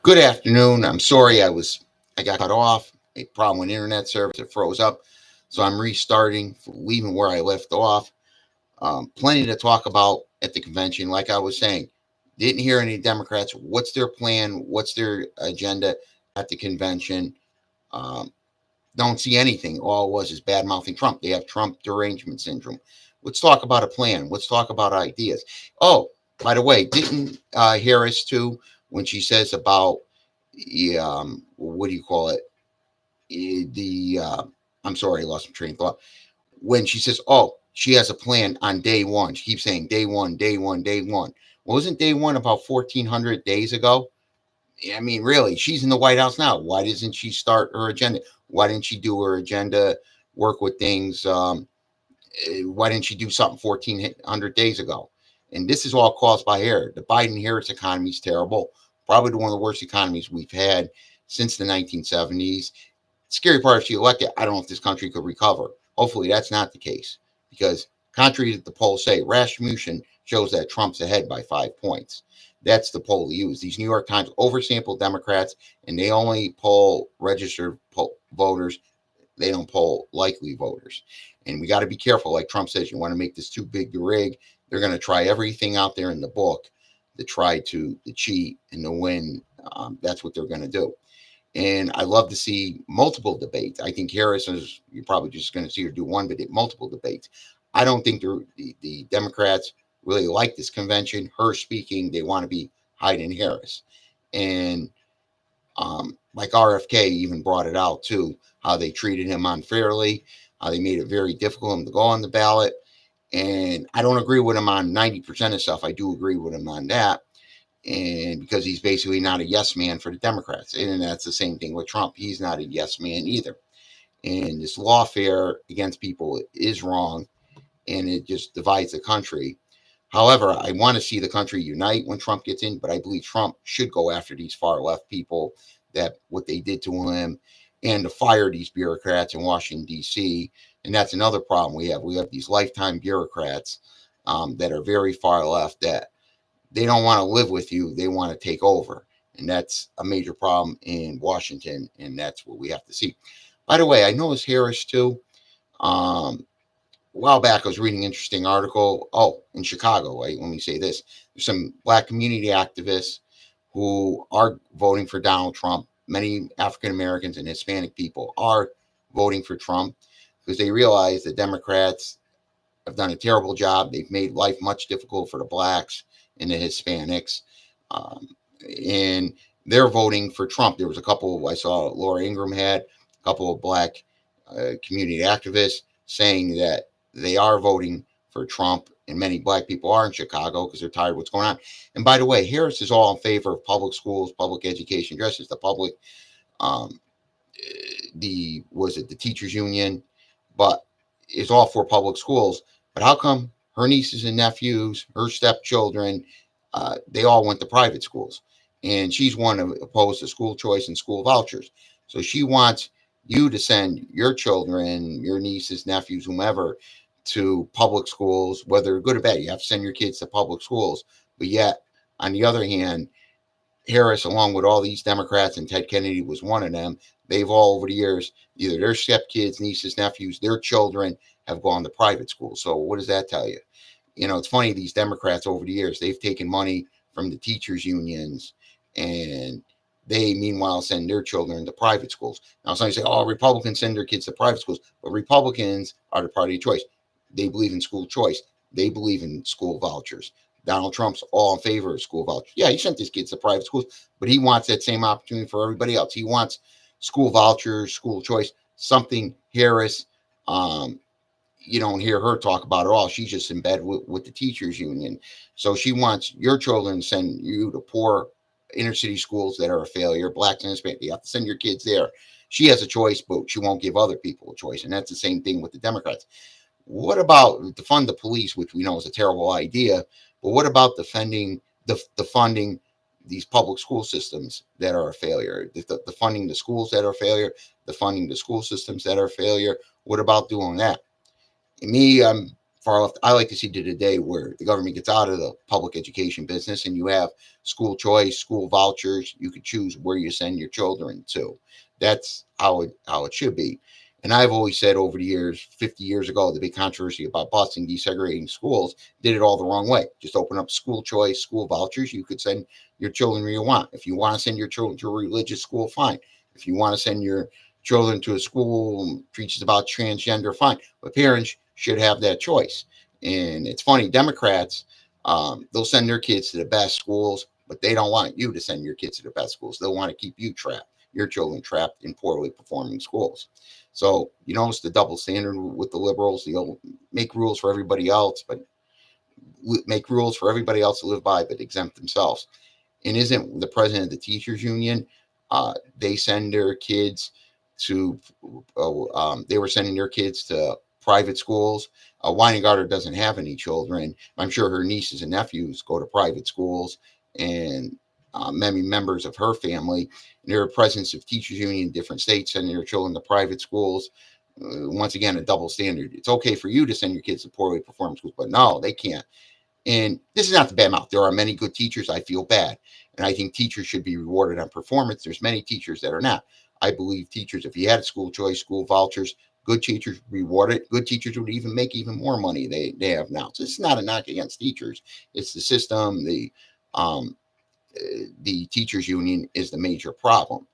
Good afternoon. I'm sorry I got cut off. A problem with internet service. It froze up, so I'm restarting, leaving where I left off. Plenty to talk about at the convention. Like I was saying, didn't hear any Democrats. What's their plan? What's their agenda at the convention? Um, don't see anything. All it was is bad mouthing Trump. They have Trump derangement syndrome. Let's talk about a plan. Let's talk about ideas. Oh, by the way, didn't Harris too when she says about what do you call it? The I'm sorry, I lost my train of thought. When she says, "Oh, she has a plan on day one," she keeps saying day one, day one, day one. Well, wasn't day one about 1,400 days ago? I mean, really, she's in the White House now. Why doesn't she start her agenda? Why didn't she do her agenda? Work with things. Why didn't she do something 1,400 days ago? And this is all caused by Harris. The Biden Harris economy is terrible. Probably one of the worst economies we've had since the 1970s. Scary part, if she elected, I don't know if this country could recover. Hopefully, that's not the case because, contrary to the polls say, Rasmussen shows that Trump's ahead by 5 points. That's the poll they use. These New York Times oversample Democrats, and they only poll registered voters. They don't poll likely voters. And we got to be careful. Like Trump says, you want to make this too big to rig. They're going to try everything out there in the book to try to cheat and to win. That's what they're going to do. And I love to see multiple debates. I think Harris is, you're probably just going to see her do one, but multiple debates. I don't think the Democrats really like this convention. Her speaking, they want to be hiding Harris. And like RFK even brought it out too, how they treated him unfairly, how they made it very difficult for him to go on the ballot. And I don't agree with him on 90% of stuff. I do agree with him on that. And because he's basically not a yes man for the Democrats. And that's the same thing with Trump. He's not a yes man either. And this lawfare against people is wrong, and it just divides the country. However, I want to see the country unite when Trump gets in, but I believe Trump should go after these far left people, that what they did to him, and to fire these bureaucrats in Washington, D.C. And that's another problem we have. We have these lifetime bureaucrats that are very far left, that they don't want to live with you. They want to take over. And that's a major problem in Washington. And that's what we have to see. By the way, I noticed Harris too. A while back, I was reading an interesting article. Oh, in Chicago, right? Let me say this. There's some black community activists who are voting for Donald Trump. Many African Americans and Hispanic people are voting for Trump because they realize the Democrats have done a terrible job. They've made life much difficult for the blacks and the Hispanics. Um, and they're voting for Trump. There was a couple, I saw Laura Ingraham had a couple of black community activists saying that they are voting for Trump, and many black people are in Chicago because they're tired of what's going on. And by the way, Harris is all in favor of public schools, public education, dresses the public, um, the teachers union, but is all for public schools. But how come her nieces and nephews, her stepchildren, they all went to private schools? And she's one opposed to school choice and school vouchers. So she wants you to send your children, your nieces, nephews, whomever, to public schools, whether good or bad. You have to send your kids to public schools. But yet, on the other hand, Harris, along with all these Democrats, and Ted Kennedy was one of them, they've all over the years, either their stepkids, nieces, nephews, their children have gone to private schools. So what does that tell you? You know, it's funny, these Democrats over the years, they've taken money from the teachers' unions, and they meanwhile send their children to private schools. Now, some say, oh, Republicans send their kids to private schools, but Republicans are the party of choice. They believe in school choice. They believe in school vouchers. Donald Trump's all in favor of school vouchers. Yeah, he sent his kids to private schools, but he wants that same opportunity for everybody else. He wants school vouchers, school choice, something Harris, you don't hear her talk about at all. She's just in bed with the teachers union. So she wants your children to send you to poor inner city schools that are a failure, blacks and Hispanic. You have to send your kids there. She has a choice, but she won't give other people a choice. And that's the same thing with the Democrats. What about defund the police, which we know is a terrible idea, but what about defunding these public school systems that are a failure, the funding the schools that are a failure, the funding the school systems that are a failure? What about doing that? Me, I'm far left. I like to see to the day where the government gets out of the public education business and you have school choice, school vouchers. You could choose where you send your children to. That's how it should be. And I've always said over the years, 50 years ago, the big controversy about busing, desegregating schools, did it all the wrong way. Just open up school choice, school vouchers. You could send your children where you want. If you want to send your children to a religious school, fine. If you want to send your children to a school preaches about transgender, fine. But parents should have that choice. And it's funny, Democrats, they'll send their kids to the best schools, but they don't want you to send your kids to the best schools. They'll want to keep you trapped, your children trapped in poorly performing schools. So you notice the double standard with the liberals. They'll make rules for everybody else, but make rules for everybody else to live by, but exempt themselves. And isn't the president of the teachers union? They send their kids to. They were sending their kids to private schools. Weingarter doesn't have any children. I'm sure her nieces and nephews go to private schools, and many members of her family. And there are presidents of teachers union in different states sending their children to private schools. Once again, a double standard. It's okay for you to send your kids to poorly performing schools, but no, they can't. And this is not to bad mouth. There are many good teachers. I feel bad. And I think teachers should be rewarded on performance. There's many teachers that are not. I believe teachers, if you had school choice, school vouchers, good teachers rewarded. Good teachers would even make even more money they have now. So it's not a knock against teachers. It's the system. The teachers union is the major problem.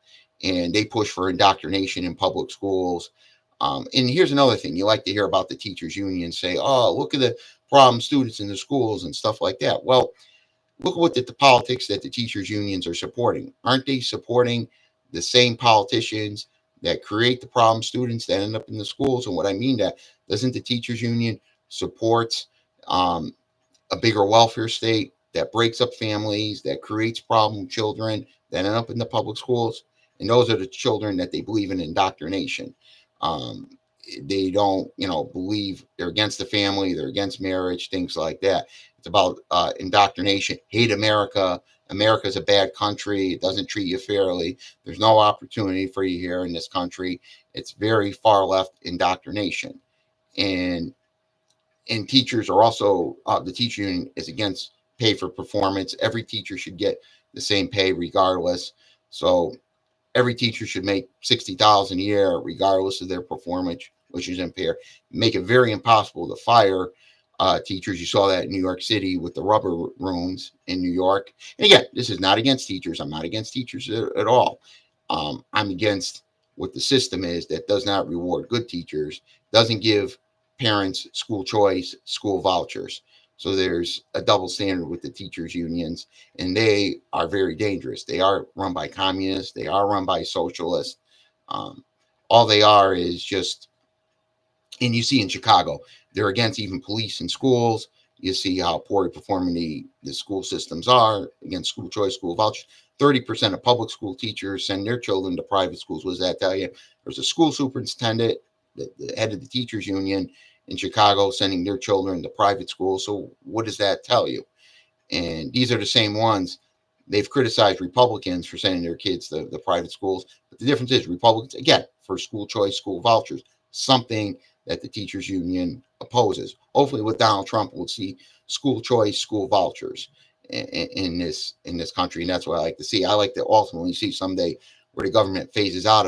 And they push for indoctrination in public schools. And here's another thing. You like to hear about the teachers union say, oh, look at the problem students in the schools and stuff like that. Well, look at what the politics that the teachers unions are supporting. Aren't they supporting the same politicians that create the problem students that end up in the schools? And what I mean that, doesn't the teachers union support um, a bigger welfare state that breaks up families, that creates problem children that end up in the public schools? And those are the children that they believe in indoctrination. Um, they don't, believe, they're against the family, they're against marriage, things like that. It's about indoctrination, hate America. America's a bad country. It doesn't treat you fairly. There's no opportunity for you here in this country. It's very far left indoctrination. And teachers are also, the teacher union is against pay for performance. Every teacher should get the same pay regardless. So every teacher should make $60,000 a year regardless of their performance, which is impaired. Make it very impossible to fire teachers. You saw that in New York City with the rubber rooms in New York. And again, this is not against teachers. I'm not against teachers at all. I'm against what the system is that does not reward good teachers, doesn't give parents school choice, school vouchers. So there's a double standard with the teachers unions, and they are very dangerous. They are run by communists. They are run by socialists. Um, all they are is just, and you see in Chicago, they're against even police in schools. You see how poorly performing the school systems are against school choice, school vouchers. 30% of public school teachers send their children to private schools. What does that tell you? There's a school superintendent, the head of the teachers union in Chicago, sending their children to private schools. So what does that tell you? And these are the same ones. They've criticized Republicans for sending their kids to the private schools. But the difference is Republicans, again, for school choice, school vouchers, something that the teachers union opposes. Hopefully with Donald Trump, we'll see school choice, school vouchers in this country. And that's what I like to see. I like to ultimately see someday where the government phases out